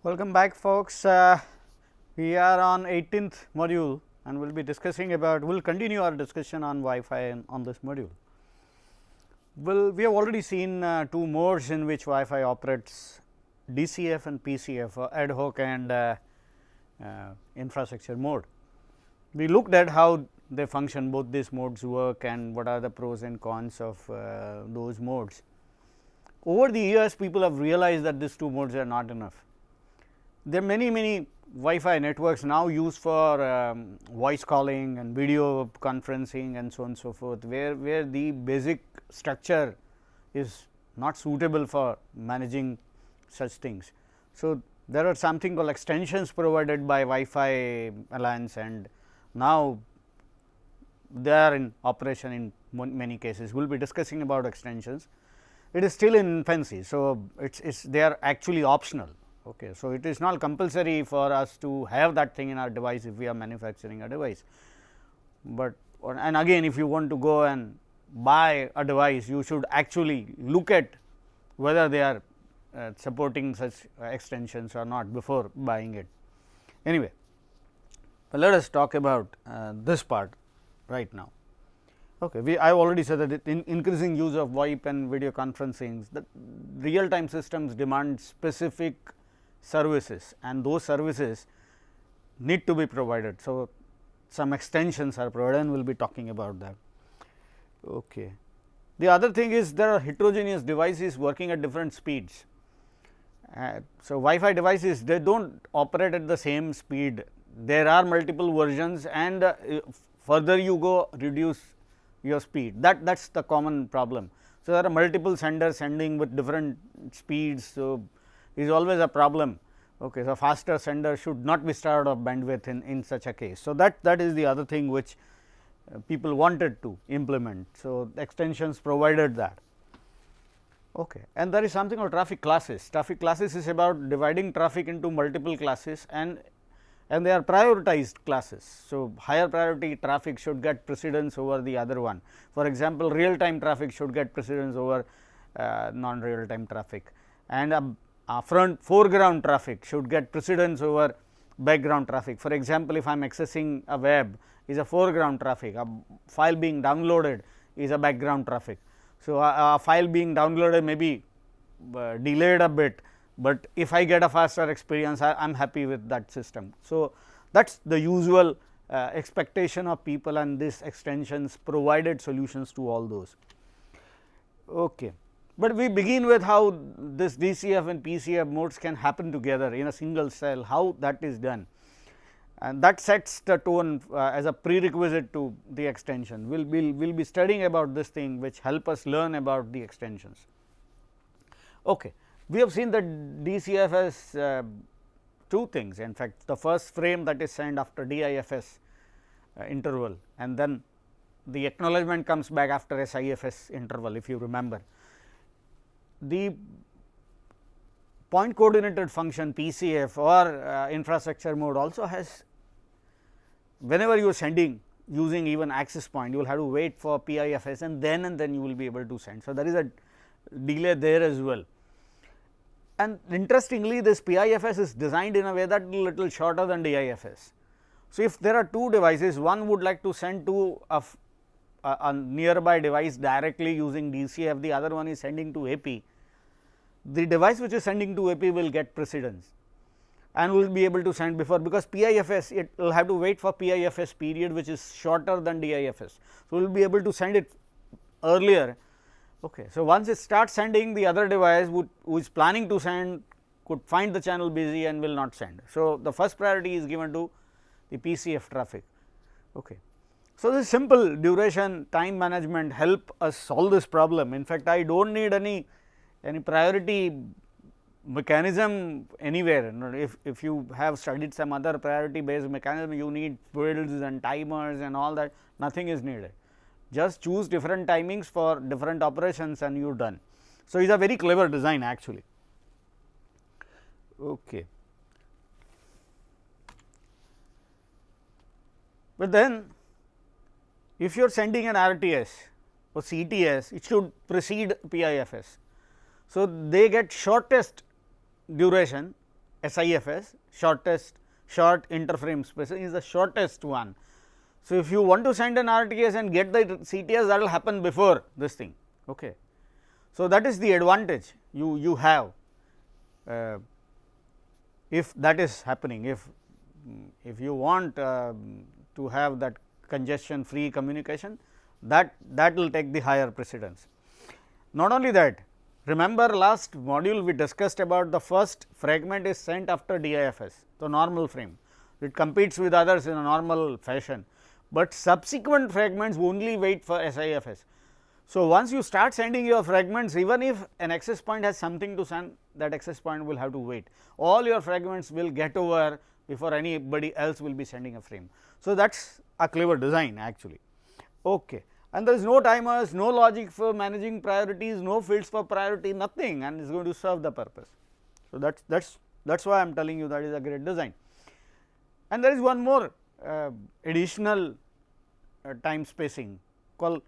Welcome back, folks. We are on 18th module and we will be discussing about, we will continue our discussion on Wi-Fi on this module. Well, we have already seen two modes in which Wi-Fi operates, DCF and PCF, ad hoc and infrastructure mode. We looked at how they function, both these modes work and what are the pros and cons of those modes. Over the years, people have realized that these two modes are not enough. There are many Wi-Fi networks now used for voice calling and video conferencing and so on and so forth, where the basic structure is not suitable for managing such things. So, there are something called extensions provided by Wi-Fi Alliance, and now they are in operation in many cases. We will be discussing about extensions. It is still in infancy. So, they are actually optional. Okay. So, it is not compulsory for us to have that thing in our device if we are manufacturing a device, but and again if you want to go and buy a device, you should actually look at whether they are supporting such extensions or not before buying it. Anyway, but let us talk about this part right now. Okay, I have already said that in increasing use of VoIP and video conferencing, the real time systems demand specific services and those services need to be provided. So, some extensions are provided and we will be talking about that. Okay. The other thing is there are heterogeneous devices working at different speeds. So, Wi-Fi devices, they do not operate at the same speed, there are multiple versions and further you go reduce your speed, that is the common problem. So, there are multiple senders sending with different speeds. So, is always a problem. Okay. So, faster sender should not be starved of bandwidth in such a case. So, that is the other thing which people wanted to implement. So, extensions provided that. Okay. And there is something called traffic classes. Traffic classes is about dividing traffic into multiple classes and they are prioritized classes. So, higher priority traffic should get precedence over the other one. For example, real time traffic should get precedence over non real time traffic, and foreground traffic should get precedence over background traffic. For example, if I am accessing a web is a foreground traffic, a file being downloaded is a background traffic. So, a file being downloaded may be delayed a bit, but if I get a faster experience, I am happy with that system. So, that is the usual expectation of people, and this extensions provided solutions to all those. Okay. But we begin with how this DCF and PCF modes can happen together in a single cell, how that is done, and that sets the tone as a prerequisite to the extension. We will be studying about this thing which help us learn about the extensions. Okay. We have seen that DCF has two things. In fact, the first frame that is sent after DIFS interval, and then the acknowledgement comes back after SIFS interval, if you remember. The point coordinated function PCF or infrastructure mode also has, whenever you are sending using even access point, you will have to wait for PIFS and then you will be able to send. So, there is a delay there as well. And interestingly, this PIFS is designed in a way that is a little shorter than DIFS. So, if there are two devices, one would like to send to a nearby device directly using DCF, the other one is sending to AP, the device which is sending to AP will get precedence and will be able to send before, because PIFS, it will have to wait for PIFS period which is shorter than DIFS. So, we will be able to send it earlier. Okay. So, once it starts sending, the other device who is planning to send could find the channel busy and will not send. So, the first priority is given to the PCF traffic. Okay. So, this simple duration time management help us solve this problem. In fact, I do not need any priority mechanism anywhere. If you have studied some other priority based mechanism, you need fields and timers and all that, nothing is needed. Just choose different timings for different operations and you are done. So, it is a very clever design actually. Okay. But then if you are sending an RTS or CTS, it should precede PIFS. So, they get shortest duration SIFS, short interframe spacing is the shortest one. So, if you want to send an RTS and get the CTS, that will happen before this thing. Okay. So, that is the advantage you have if that is happening. If you want to have that congestion free communication, that will take the higher precedence. Not only that, remember last module we discussed about the first fragment is sent after DIFS, the normal frame. It competes with others in a normal fashion, but subsequent fragments only wait for SIFS. So, once you start sending your fragments, even if an access point has something to send, that access point will have to wait. All your fragments will get over before anybody else will be sending a frame. So, that is a clever design actually. Okay. And there is no timers, no logic for managing priorities, no fields for priority, nothing, and it is going to serve the purpose. So, that is why I am telling you that is a great design. And there is one more additional time spacing called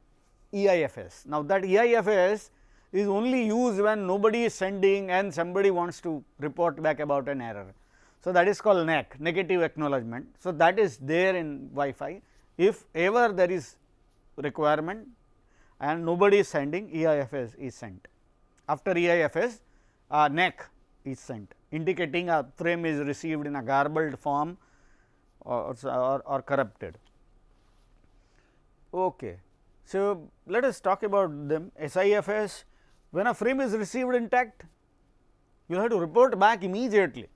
EIFS. Now, that EIFS is only used when nobody is sending and somebody wants to report back about an error. So, that is called NAC, negative acknowledgement. So, that is there in Wi-Fi. If ever there is requirement and nobody is sending, EIFS is sent. After EIFS, NAC is sent, indicating a frame is received in a garbled form or corrupted. Okay. So, let us talk about them. SIFS, when a frame is received intact, you have to report back immediately.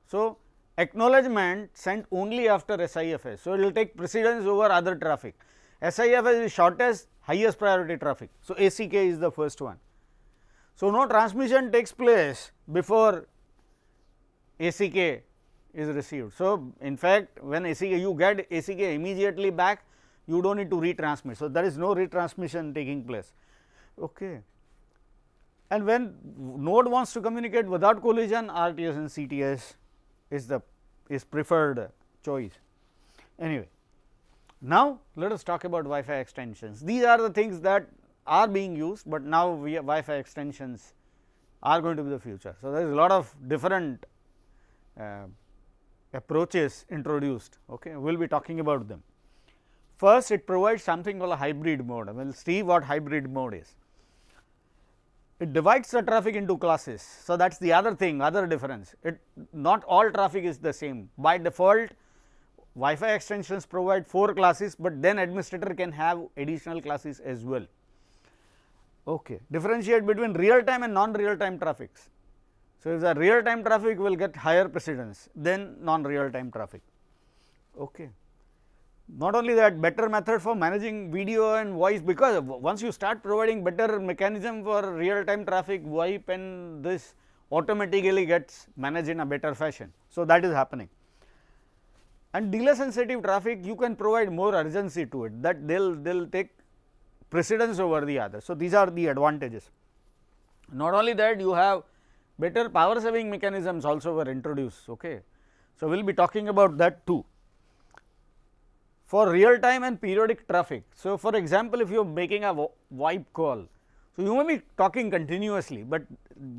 So, acknowledgement sent only after SIFS. So, it will take precedence over other traffic. SIFS is shortest, highest priority traffic. So, ACK is the first one. So, no transmission takes place before ACK is received. So, in fact, when ACK you get ACK immediately back, you do not need to retransmit. So, there is no retransmission taking place. Okay. And when node wants to communicate without collision, RTS and CTS is preferred choice. Anyway, now let us talk about Wi-Fi extensions. These are the things that are being used, but now Wi-Fi extensions are going to be the future. So, there is a lot of different approaches introduced. Okay, we will be talking about them. First, it provides something called a hybrid mode. We will see what hybrid mode is. It divides the traffic into classes. So, that is the other thing, other difference. Not all traffic is the same. By default, Wi-Fi extensions provide 4 classes, but then administrator can have additional classes as well. Okay. Differentiate between real time and non-real time traffics. So, if the real time traffic will get higher precedence than non-real time traffic. Okay. Not only that, better method for managing video and voice, because once you start providing better mechanism for real time traffic, VoIP and this automatically gets managed in a better fashion. So, that is happening. And delay sensitive traffic, you can provide more urgency to it, that they will take precedence over the other. So, these are the advantages. Not only that, you have better power saving mechanisms also were introduced. Okay. So, we will be talking about that too. For real time and periodic traffic. So, for example, if you are making a VoIP call, so you may be talking continuously, but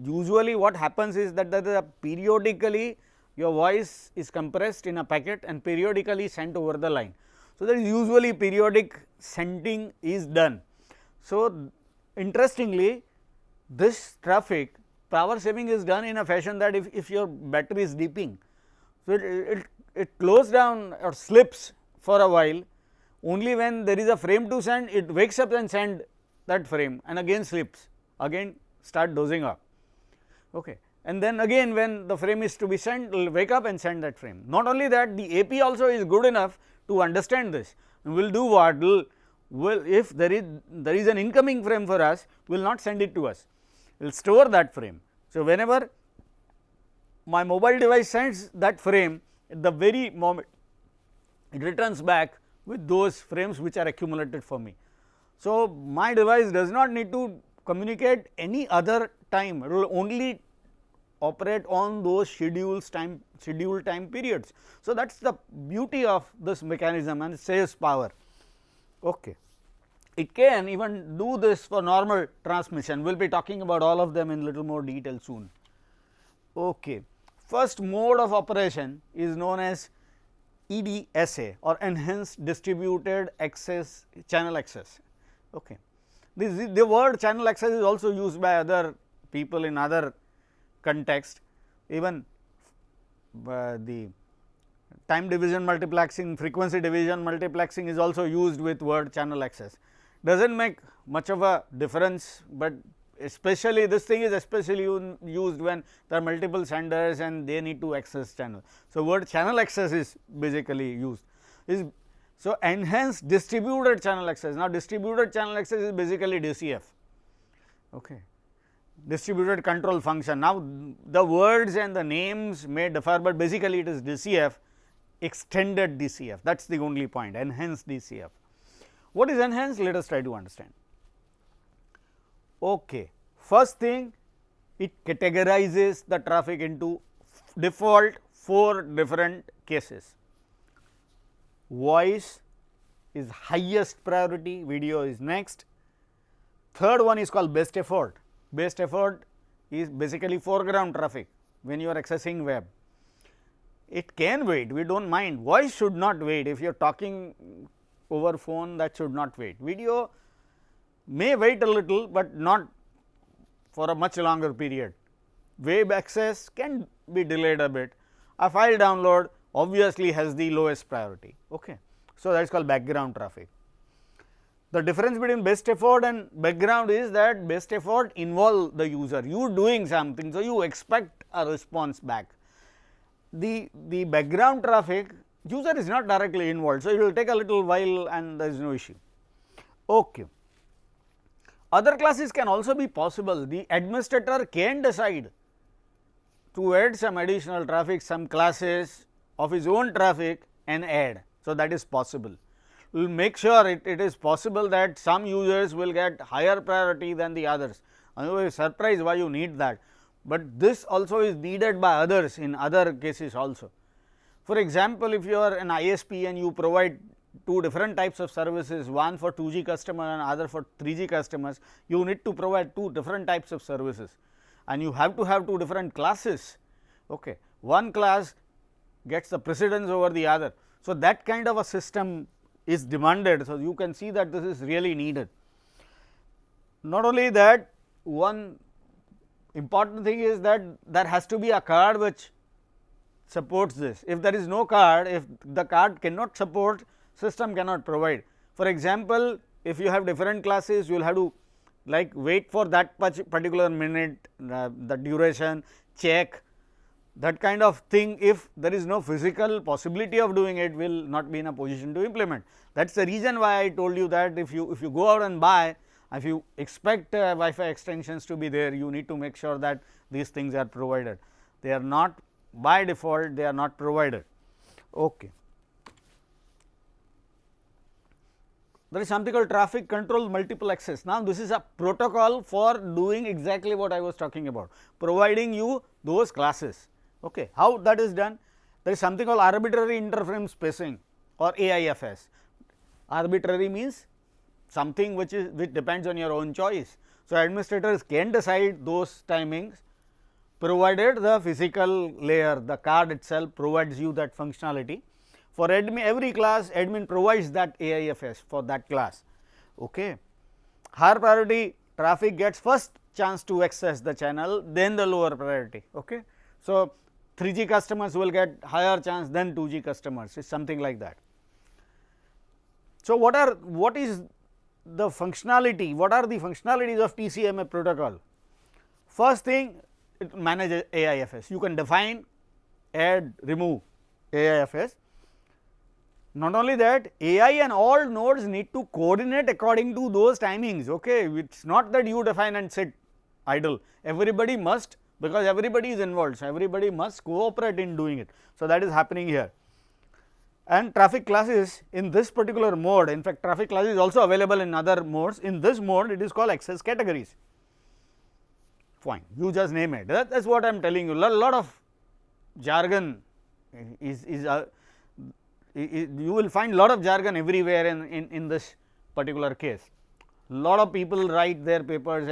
usually what happens is that periodically your voice is compressed in a packet and periodically sent over the line. So, there is usually periodic sending is done. So, interestingly, this traffic power saving is done in a fashion that if your battery is dipping, so it closes down or slips for a while, only when there is a frame to send, it wakes up and send that frame and again slips, again start dozing off. Okay. And then again when the frame is to be sent, it will wake up and send that frame. Not only that, the AP also is good enough to understand this. We will do what? If there is an incoming frame for us, will not send it to us, we will store that frame. So, whenever my mobile device sends that frame, at the very moment it returns back with those frames which are accumulated for me. So, my device does not need to communicate any other time, it will only operate on those scheduled time periods. So, that is the beauty of this mechanism and saves power. Okay. It can even do this for normal transmission. We will be talking about all of them in little more detail soon. Okay. First mode of operation is known as EDSA or enhanced distributed access channel access. Okay. The word channel access is also used by other people in other context, even the time division multiplexing, frequency division multiplexing is also used with word channel access. Does not make much of a difference, but especially this thing is especially used when there are multiple senders and they need to access channel. So, word channel access is basically used. So, enhanced distributed channel access. Now, distributed channel access is basically DCF, okay. Distributed control function. Now, the words and the names may differ, but basically it is DCF, extended DCF, that is the only point, enhanced DCF. What is enhanced? Let us try to understand. Okay. First thing, it categorizes the traffic into default 4 different cases. Voice is highest priority, video is next. Third one is called best effort. Best effort is basically foreground traffic when you are accessing web. It can wait, we do not mind. Voice should not wait. If you are talking over phone, that should not wait. Video may wait a little, but not for a much longer period. Web access can be delayed a bit. A file download obviously has the lowest priority. Okay. So, that is called background traffic. The difference between best effort and background is that best effort involve the user, you doing something. So, you expect a response back. The background traffic, user is not directly involved. So, it will take a little while and there is no issue. Okay. Other classes can also be possible. The administrator can decide to add some additional traffic, some classes of his own traffic and add. So, that is possible. We will make sure it is possible that some users will get higher priority than the others. Otherwise, surprised why you need that, but this also is needed by others in other cases also. For example, if you are an ISP and you provide 2 different types of services, one for 2G customer and other for 3G customers, you need to provide 2 different types of services and you have to have 2 different classes. Okay. One class gets the precedence over the other. So, that kind of a system is demanded. So, you can see that this is really needed. Not only that, one important thing is that there has to be a card which supports this. If there is no card, if the card cannot support, system cannot provide. For example, if you have different classes, you will have to like wait for that particular minute, the duration, check, that kind of thing. If there is no physical possibility of doing it, will not be in a position to implement. That is the reason why I told you that if you go out and buy, if you expect Wi-Fi extensions to be there, you need to make sure that these things are provided. They are not by default, they are not provided. Okay. There is something called traffic control multiple access. Now, this is a protocol for doing exactly what I was talking about, providing you those classes. Okay. How that is done? There is something called arbitrary interframe spacing or AIFS. Arbitrary means something which depends on your own choice. So, administrators can decide those timings provided the physical layer, the card itself provides you that functionality. For admin, every class admin provides that AIFS for that class. Okay. Higher priority traffic gets first chance to access the channel, then the lower priority. Okay. So, 3G customers will get higher chance than 2G customers, is something like that. So, what is the functionality? What are the functionalities of TCMA protocol? First thing, it manages AIFS. You can define, add, remove AIFS. Not only that, AI and all nodes need to coordinate according to those timings. Okay, it's not that you define and sit idle. Everybody must, because everybody is involved. So, everybody must cooperate in doing it. So, that is happening here. And traffic classes in this particular mode, in fact, traffic class is also available in other modes. In this mode, it is called access categories. fine, you just name it. That is what I am telling you. Lot of jargon you will find lot of jargon everywhere in this particular case. Lot of people write their papers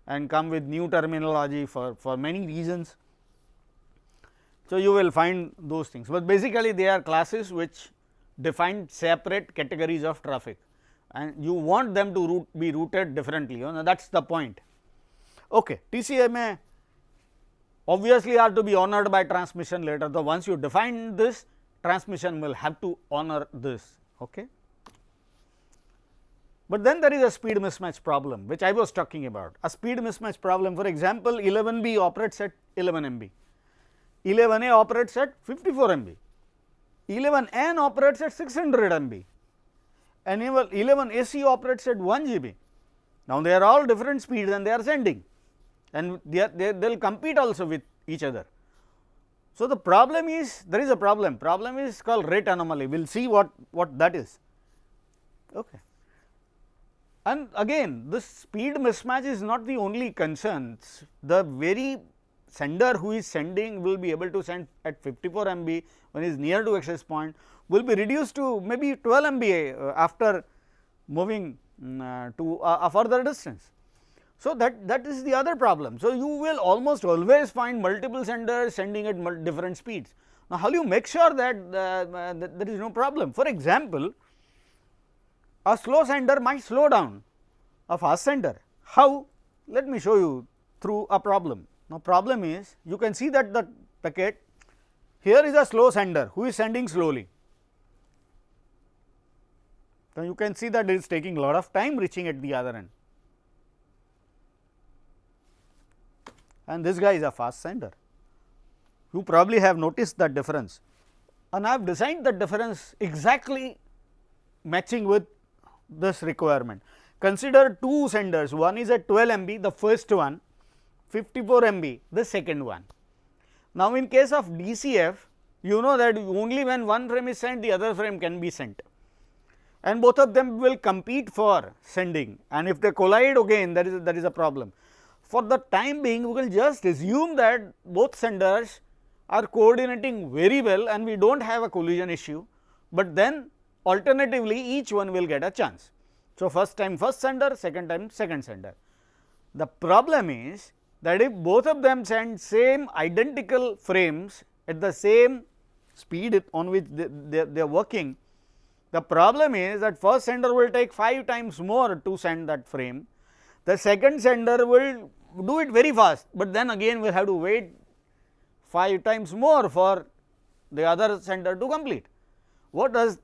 and come with new terminology for many reasons. So, you will find those things, but basically they are classes which define separate categories of traffic, and you want them to be routed differently, that is the point. Okay. TCMA obviously are to be honored by transmission later, so once you define this, transmission will have to honor this. Okay. But then there is a speed mismatch problem, which I was talking about. A speed mismatch problem, for example, 11B operates at 11 MB, 11A operates at 54 MB, 11N operates at 600 MB, and 11AC operates at 1 GB. Now, they are all different speeds and they are sending, and they will compete also with each other. So, the problem is, there is a problem is called rate anomaly. We will see what that is. Okay. And again, this speed mismatch is not the only concern. The very sender who is sending will be able to send at 54 MB when he is near to access point, will be reduced to maybe 12 MB after moving to a further distance. So, that is the other problem. So, you will almost always find multiple senders sending at different speeds. Now, how do you make sure that there is no problem? For example, a slow sender might slow down a fast sender. How? Let me show you through a problem. Now, problem is, you can see that the packet, here is a slow sender who is sending slowly. So, you can see that it is taking a lot of time reaching at the other end, and this guy is a fast sender. You probably have noticed that difference, and I have designed that difference exactly matching with this requirement. Consider two senders, one is at 12 MB, the first one, 54 MB, the second one. Now, in case of DCF, you know that only when one frame is sent, the other frame can be sent, and both of them will compete for sending, and if they collide again, that is a problem. For the time being, we will just assume that both senders are coordinating very well and we do not have a collision issue, but then alternatively each one will get a chance. So, first time first sender, second time second sender. The problem is that if both of them send same identical frames at the same speed on which they are working, the problem is that first sender will take 5 times more to send that frame, the second sender will do it very fast, but then again we will have to wait 5 times more for the other sender to complete. What does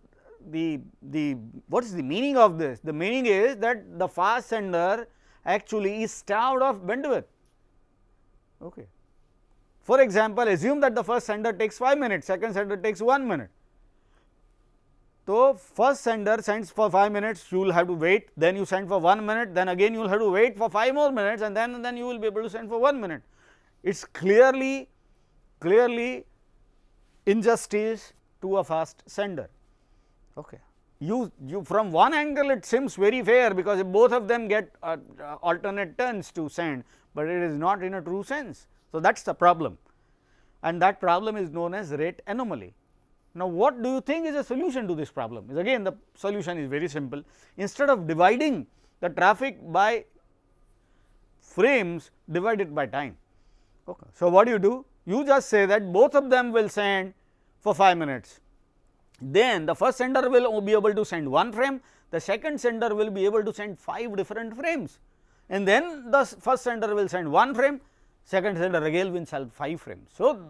what is the meaning of this? The meaning is that the fast sender actually is starved of bandwidth. Okay. For example, assume that the first sender takes 5 minutes, second sender takes 1 minute. So, first sender sends for 5 minutes, you will have to wait, then you send for 1 minute, then again you will have to wait for 5 more minutes, and then you will be able to send for 1 minute. It is clearly injustice to a fast sender. Okay. You from one angle it seems very fair, because both of them get alternate turns to send, but it is not in a true sense. So, that is the problem, and that problem is known as rate anomaly. Now, what do you think is a solution to this problem? Is again the solution is very simple. Instead of dividing the traffic by frames, divide it by time. Okay. So, what do? You just say that both of them will send for 5 minutes. Then the first sender will be able to send 1 frame, the second sender will be able to send 5 different frames, and then the first sender will send 1 frame, second sender again will send 5 frames. So,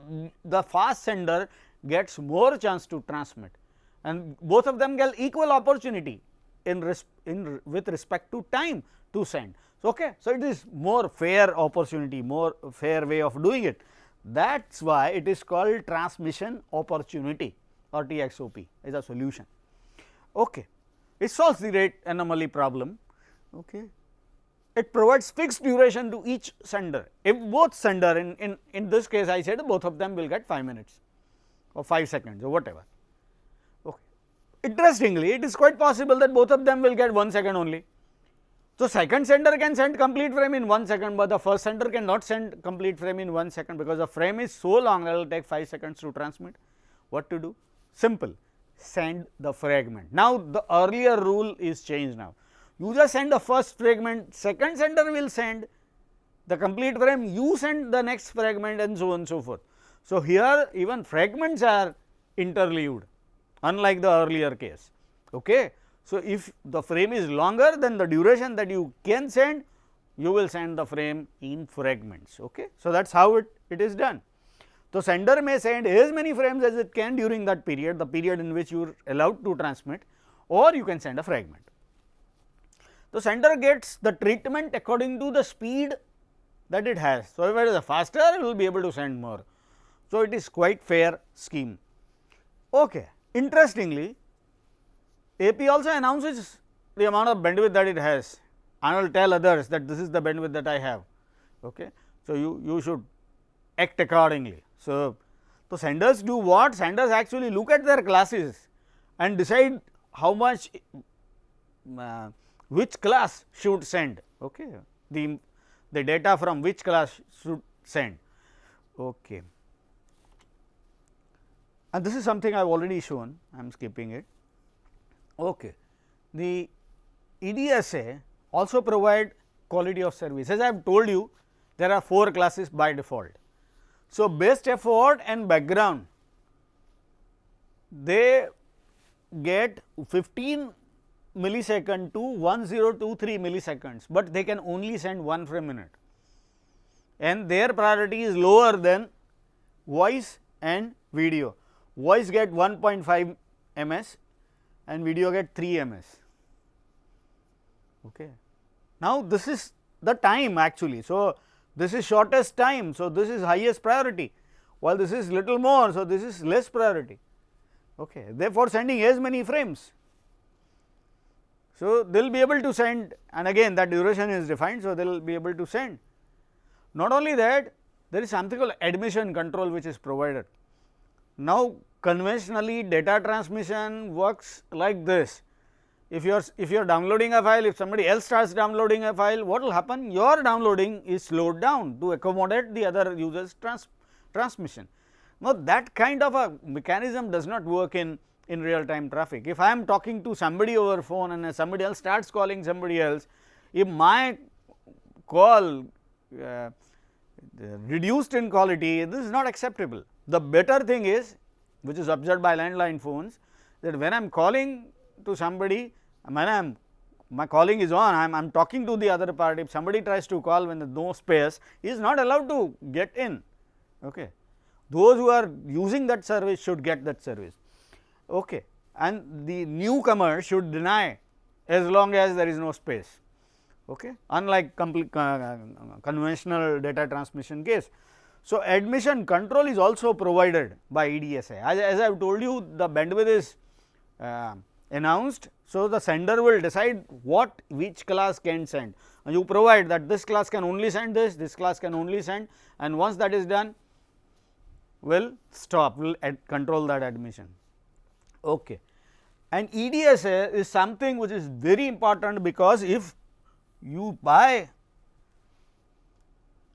the fast sender gets more chance to transmit, and both of them get equal opportunity with respect to time to send. So, okay. So, it is more fair opportunity, more fair way of doing it. That is why it is called transmission opportunity, or TXOP is a solution. Okay. It solves the rate anomaly problem. Okay. It provides fixed duration to each sender. If both sender in this case I said both of them will get 5 minutes or 5 seconds or whatever. Okay. Interestingly, it is quite possible that both of them will get 1 second only. So, second sender can send complete frame in 1 second, but the first sender cannot send complete frame in 1 second, because the frame is so long that it will take 5 seconds to transmit. What to do? Simple, send the fragment. Now, the earlier rule is changed now. You just send the first fragment, second sender will send the complete frame, you send the next fragment, and so on and so forth. So, here even fragments are interleaved, unlike the earlier case. Okay. So, if the frame is longer, then the duration that you can send, you will send the frame in fragments. Okay. So, that is how it is done. So, sender may send as many frames as it can during that period, the period in which you are allowed to transmit, or you can send a fragment. The sender gets the treatment according to the speed that it has. So, if it is faster, it will be able to send more. So, it is quite fair scheme. Okay. Interestingly, AP also announces the amount of bandwidth that it has, and will tell others that this is the bandwidth that I have. Okay. So, you should act accordingly. So, senders do what? Senders actually look at their classes and decide how much which class should send. Okay. The data from which class should send. Okay. And this is something I have already shown, I am skipping it. Okay. The EDSA also provide quality of service. As I have told you, there are 4 classes by default. So, best effort and background, they get 15 millisecond to 1023 milliseconds, but they can only send 1 frame minute, and their priority is lower than voice and video. Voice get 1.5 ms and video get 3 ms. Okay. Now, this is the time actually. So, this is shortest time. So, this is highest priority, while this is little more. So, this is less priority. Okay. Therefore, sending as many frames. So, they will be able to send, and again that duration is defined. So, they will be able to send. Not only that, there is something called admission control which is provided. Now, conventionally data transmission works like this. If you are downloading a file, if somebody else starts downloading a file, what will happen? Your downloading is slowed down to accommodate the other users transmission. Now, that kind of a mechanism does not work in real time traffic. If I am talking to somebody over phone and somebody else starts calling somebody else, if my call reduced in quality, this is not acceptable. The better thing is, which is observed by landline phones, that when I am calling to somebody, when my calling is on, I am talking to the other party. If somebody tries to call when there is no space, he is not allowed to get in. Okay. Those who are using that service should get that service. Okay. And the newcomer should deny as long as there is no space. Okay. Unlike conventional data transmission case. So, admission control is also provided by EDSA. As I have told you, the bandwidth is announced. So, the sender will decide which class can send, and you provide that this class can only send this class can only send, and once that is done, will stop, will control that admission. Okay. And EDSA is something which is very important, because if you buy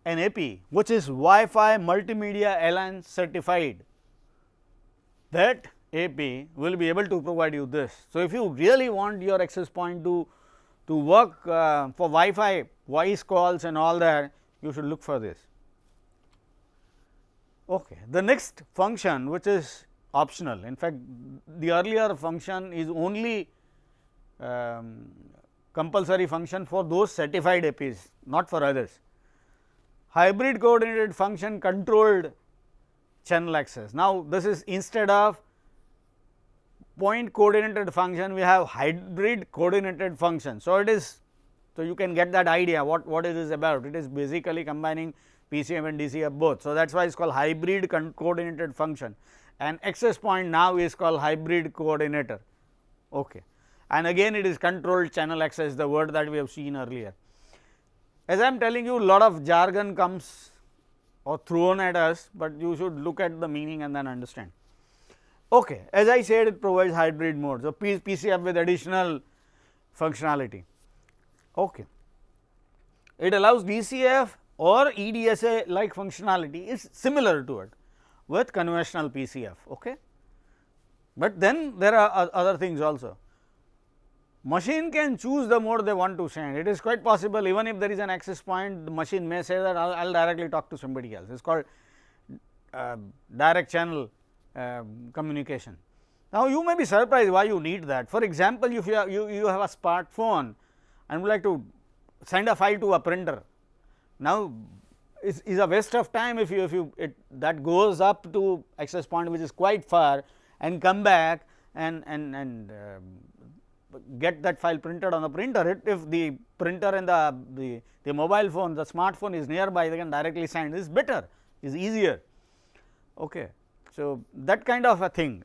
an AP which is Wi-Fi Multimedia Alliance certified, that AP will be able to provide you this. So, if you really want your access point to work for Wi-Fi voice calls and all that, you should look for this. Okay. The next function, which is optional, in fact, the earlier function is only compulsory function for those certified APs, not for others. Hybrid coordinated function controlled channel access. Now, this is instead of point coordinated function, we have hybrid coordinated function. So, it is, so you can get that idea what it is about. It is basically combining PCM and DCF both. So, that is why it is called hybrid coordinated function, and access point now is called hybrid coordinator. Okay. And again it is controlled channel access, the word that we have seen earlier. As I am telling you, lot of jargon comes or thrown at us, but you should look at the meaning and then understand. Okay. As I said, it provides hybrid mode. So, PCF with additional functionality. Okay. it allows DCF or EDSA like functionality is similar to it with conventional PCF. Okay. But then there are other things also. Machine can choose the mode they want to send. It is quite possible, even if there is an access point, the machine may say that I will directly talk to somebody else. It is called direct channel communication. Now, you may be surprised why you need that. For example, if you have a smartphone and would like to send a file to a printer. Now, is a waste of time if that goes up to access point which is quite far and come back and get that file printed on the printer. If the printer and the mobile phone, the smartphone is nearby, they can directly send. This is better, is easier. Okay. So, that kind of a thing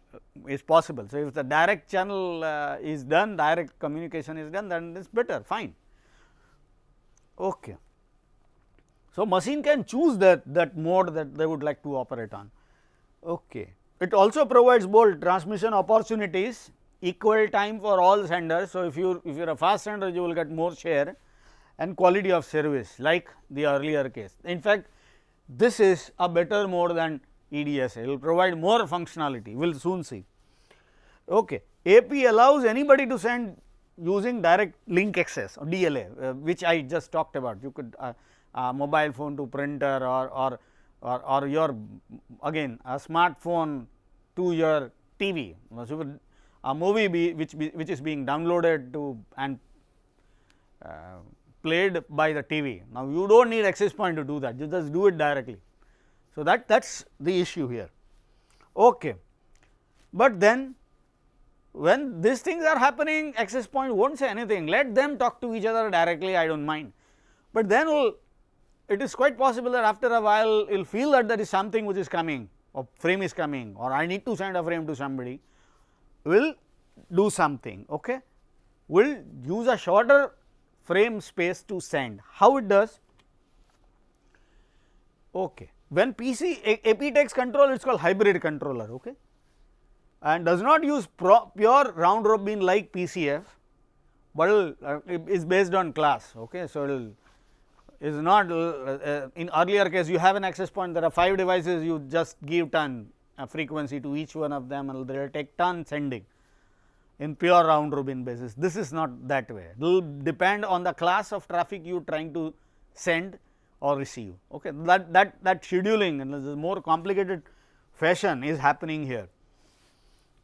is possible. So, if the direct channel is done, direct communication is done, then it is better, fine. Okay. So, machine can choose that mode that they would like to operate on. Okay. It also provides both transmission opportunities, equal time for all senders. So, if you are a fast sender, you will get more share, and quality of service like the earlier case. In fact, this is a better mode than EDSA, it will provide more functionality, we will soon see. Okay. AP allows anybody to send using direct link access or DLA, which I just talked about. You could mobile phone to printer or your again a smartphone to your TV. So, a movie which is being downloaded to and played by the TV. Now, you do not need access point to do that, you just do it directly. So, that is the issue here. Okay. But then when these things are happening, access point will not say anything, let them talk to each other directly, I do not mind. But then it is quite possible that after a while you will feel that there is something which is coming, or frame is coming, or I need to send a frame to somebody, will do something. Okay. Will use a shorter frame space to send. How it does? Okay. When AP takes control, it is called hybrid controller, okay, and does not use pure round robin like PCF, but is based on class. Okay. So, it is not in earlier case you have an access point, there are 5 devices, you just give ton frequency to each one of them and they will take ton sending in pure round robin basis. This is not that way, it will depend on the class of traffic you trying to send or receive. Okay. That scheduling in a more complicated fashion is happening here.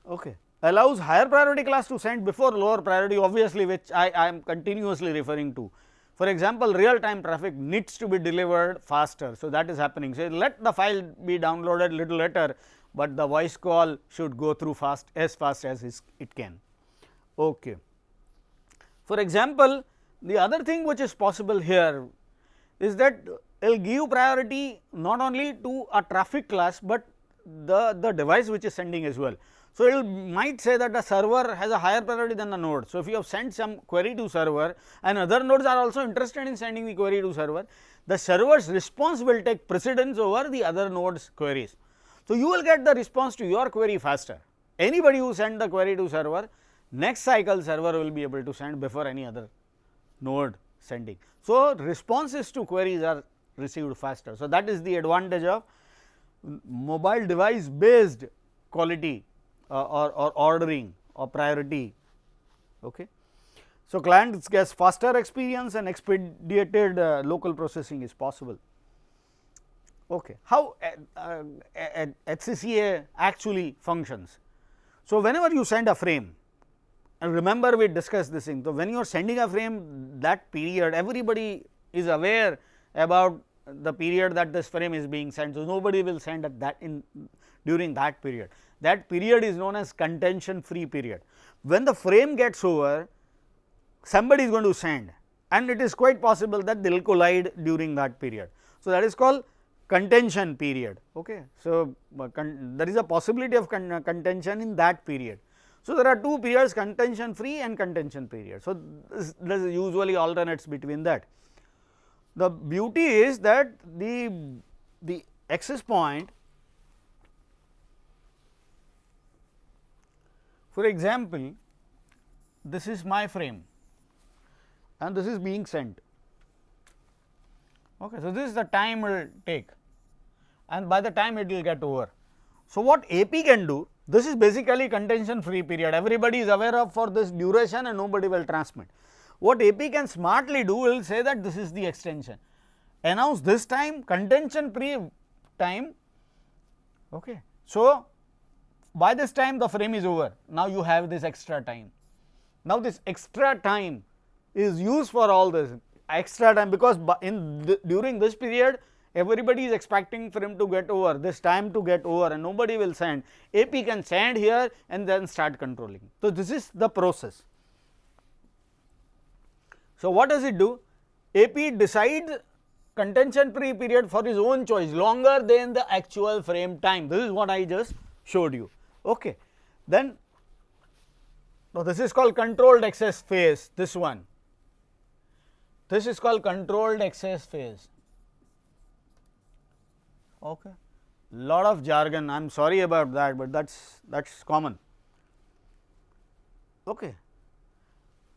Okay. Allows higher priority class to send before lower priority, obviously, which I am continuously referring to. For example, real time traffic needs to be delivered faster. So, that is happening. So, let the file be downloaded little later, but the voice call should go through fast as it can. Okay. For example, the other thing which is possible here is that it will give priority not only to a traffic class, but the device which is sending as well. So, it might say that the server has a higher priority than the node. So, if you have sent some query to server and other nodes are also interested in sending the query to server, the server's response will take precedence over the other nodes queries. So, you will get the response to your query faster. Anybody who send the query to server, next cycle server will be able to send before any other node sending. So, responses to queries are received faster. So, that is the advantage of mobile device based quality or ordering or priority. Okay. So, clients get faster experience and expedited local processing is possible. Okay. How HCCA actually functions? So, whenever you send a frame, and remember we discussed this thing. So, when you are sending a frame, that period everybody is aware about the period that this frame is being sent. So, nobody will send at that during that period. That period is known as contention free period. When the frame gets over, somebody is going to send, and it is quite possible that they will collide during that period. So, that is called contention period. Okay. So, there is a possibility of contention in that period. So, there are 2 periods, contention free and contention period. So, this usually alternates between that. The beauty is that the access point, for example, this is my frame and this is being sent. Okay. So, this is the time it will take, and by the time it will get over. So, what AP can do, this is basically contention free period, everybody is aware of for this duration and nobody will transmit. What AP can smartly do will say that this is the extension, announce this time contention free time. Okay. So, by this time the frame is over, now you have this extra time. Now, this extra time is used for all this extra time, because during this period everybody is expecting frame to get over, this time to get over, and nobody will send. AP can send here and then start controlling. So, this is the process. So, what does it do? AP decides contention free period for his own choice longer than the actual frame time. This is what I just showed you. Okay. Then, now this is called controlled access phase, this one. This is called controlled access phase. Okay. Lot of jargon, I am sorry about that, but that's common. Okay.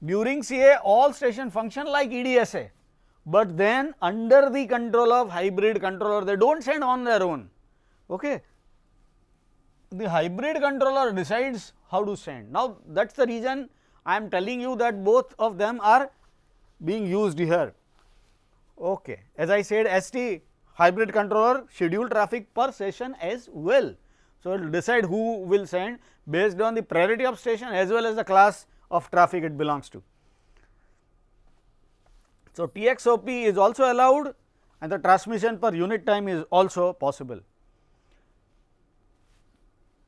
During CA, all station function like EDSA, but then under the control of hybrid controller, they do not send on their own. Okay. The hybrid controller decides how to send. Now, that is the reason I am telling you that both of them are being used here. Okay. As I said, ST hybrid controller schedule traffic per session as well. So, it will decide who will send based on the priority of station as well as the class of traffic it belongs to. So, TXOP is also allowed and the transmission per unit time is also possible.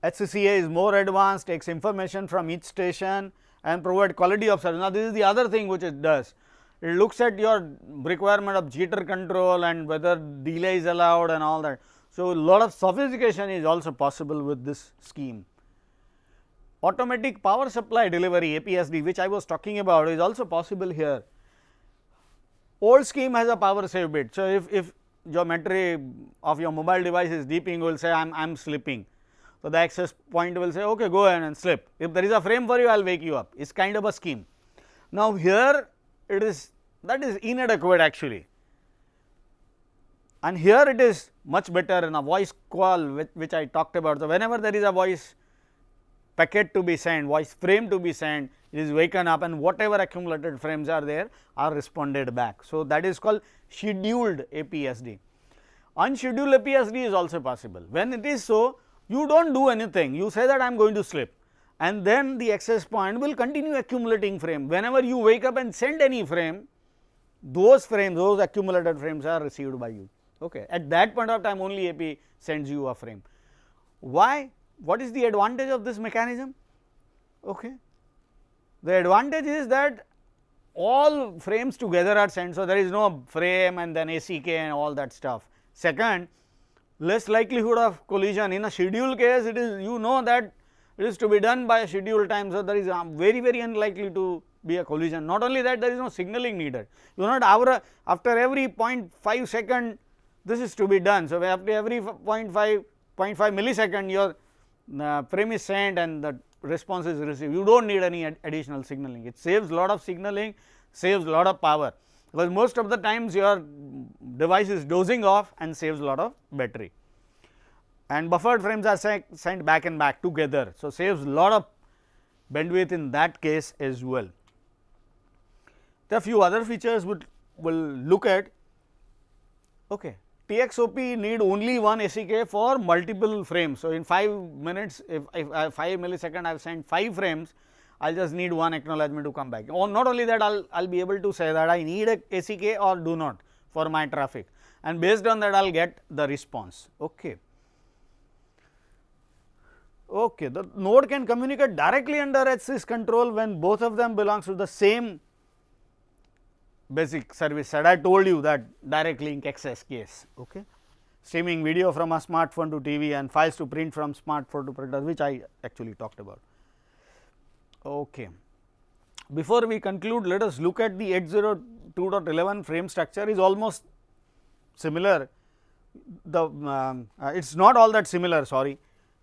HCCA is more advanced, takes information from each station and provide quality of service. Now, this is the other thing which it does. It looks at your requirement of jitter control and whether delay is allowed and all that. So, a lot of sophistication is also possible with this scheme. Automatic power supply delivery APSD, which I was talking about, is also possible here. Old scheme has a power save bit. So, if geometry of your mobile device is deeping, you will say I am sleeping. So, the access point will say okay, go ahead and slip. If there is a frame for you, I will wake you up. It is kind of a scheme. Now, here it is, that is inadequate actually, and here it is much better in a voice call which I talked about. So, whenever there is a voice packet to be sent, voice frame to be sent, it is waken up and whatever accumulated frames are there are responded back. So, that is called scheduled APSD. Unscheduled APSD is also possible. When it is so, you do not do anything, you say that I am going to sleep, and then the access point will continue accumulating frame. Whenever you wake up and send any frame, those frames, those accumulated frames are received by you. Okay. At that point of time only AP sends you a frame. Why? What is the advantage of this mechanism? Okay. The advantage is that all frames together are sent. So, there is no frame and then ACK and all that stuff. Second, less likelihood of collision. In a schedule case, it is, you know that it is to be done by a scheduled time. So, there is very unlikely to be a collision. Not only that, there is no signaling needed. You know that after every 0.5 second this is to be done. So, after every 0.5 millisecond your frame is sent and the response is received. You do not need any additional signaling. It saves lot of signaling, saves lot of power, because most of the times your device is dozing off and saves lot of battery, and buffered frames are sent back and back together. So, saves lot of bandwidth in that case as well. There are few other features we will look at. Okay. TXOP need only one ACK for multiple frames. So, in 5 minutes, if 5 millisecond I have sent 5 frames, I will just need one acknowledgement to come back. Or not only that, I will be able to say that I need a ACK or do not for my traffic, and based on that I will get the response. Okay. Okay. The node can communicate directly under HC's control when both of them belongs to the same basic service set. I told you that direct link access case. Okay. Streaming video from a smartphone to TV and files to print from smartphone to printer, which I actually talked about. Okay. Before we conclude, let us look at the 802.11 frame structure. Is almost similar. The it is not all that similar, sorry.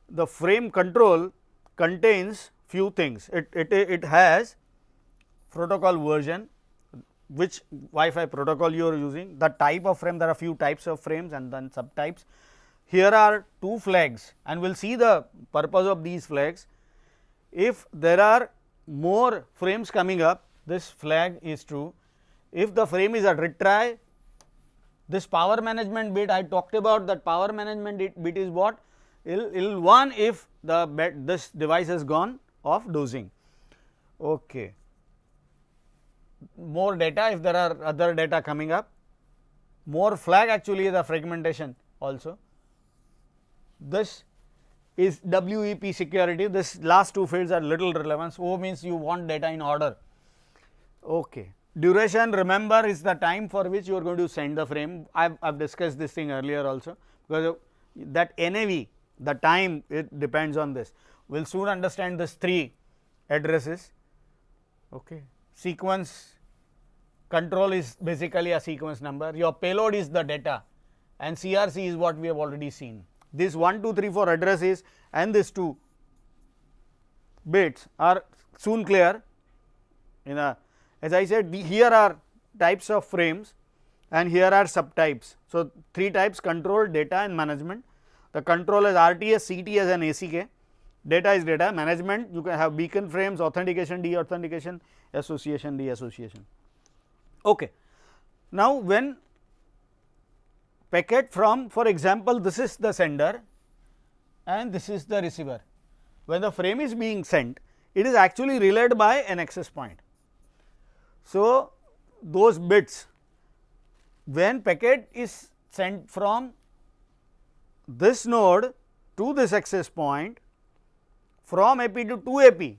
The frame control contains few things. It has protocol version, which Wi-Fi protocol you are using, the type of frame, there are few types of frames and then subtypes. Here are two flags and we will see the purpose of these flags. If there are more frames coming up, this flag is true. If the frame is a retry, this power management bit I talked about, that power management bit is what? Will 1 if this device has gone off dosing. Okay. More data if there are other data coming up, more flag actually is a fragmentation also. This is WEP security, this last two fields are little relevance. O means you want data in order. Okay. Duration, remember, is the time for which you are going to send the frame. I have discussed this thing earlier also, because that NAV, the time, it depends on this. We will soon understand this 3 addresses. Okay. Sequence control is basically a sequence number, your payload is the data and CRC is what we have already seen. This 1, 2, 3, 4 addresses and these 2 bits are soon clear. As I said, here are types of frames and here are subtypes. So, 3 types: control, data and management. The control is RTS, CTS and ACK, data is data, management you can have beacon frames, authentication, deauthentication, association, deassociation. Okay. Now, when packet from, for example, this is the sender and this is the receiver, when the frame is being sent, it is actually relayed by an access point. So, those bits, when packet is sent from this node to this access point from AP to AP,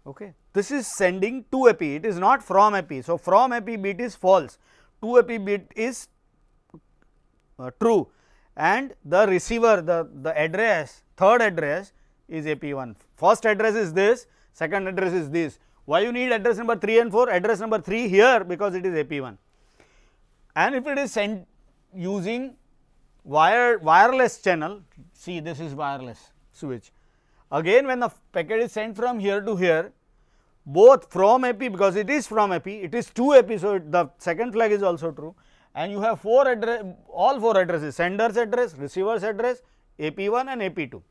okay, this is sending to AP, it is not from AP. So, from AP bit is false, to AP bit is true, and the receiver, the address, third address is AP1. First address is this, second address is this. Why you need address number 3 and 4? Address number 3 here, because it is AP1. And if it is sent using wireless channel, see this is wireless switch. Again, when the packet is sent from here to here, both from AP, because it is from AP, it is to AP. So, the second flag is also true, and you have all 4 addresses: sender's address, receiver's address, AP1 and AP2.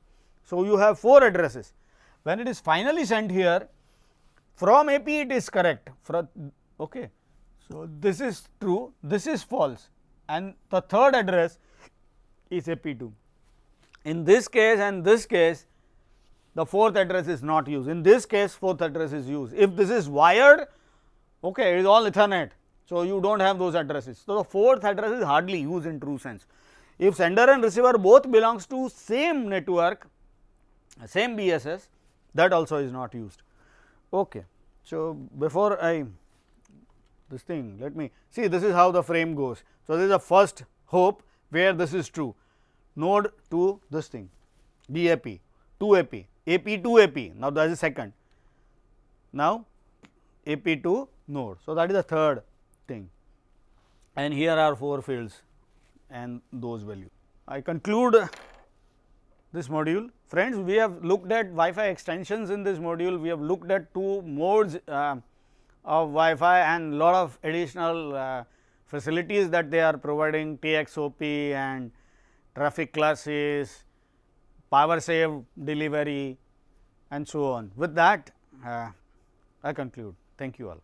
So, you have 4 addresses. When it is finally sent here, from AP it is correct. Okay. So, this is true, this is false, and the third address is AP2. In this case and this case, the fourth address is not used. In this case, fourth address is used. If this is wired, okay, it is all Ethernet. So, you do not have those addresses. So, the fourth address is hardly used in true sense. If sender and receiver both belongs to same network, same BSS, that also is not used. Okay. So, before this thing, let me see, this is how the frame goes. So, this is the first hope where this is true, node to this thing, DAP, to AP, AP to AP, now that is second, now AP to node. So, that is the third thing, and here are 4 fields and those values. I conclude this module. Friends, we have looked at Wi-Fi extensions in this module, we have looked at 2 modes of Wi-Fi and lot of additional facilities that they are providing, TXOP and traffic classes, power save delivery and so on. With that, I conclude. Thank you all.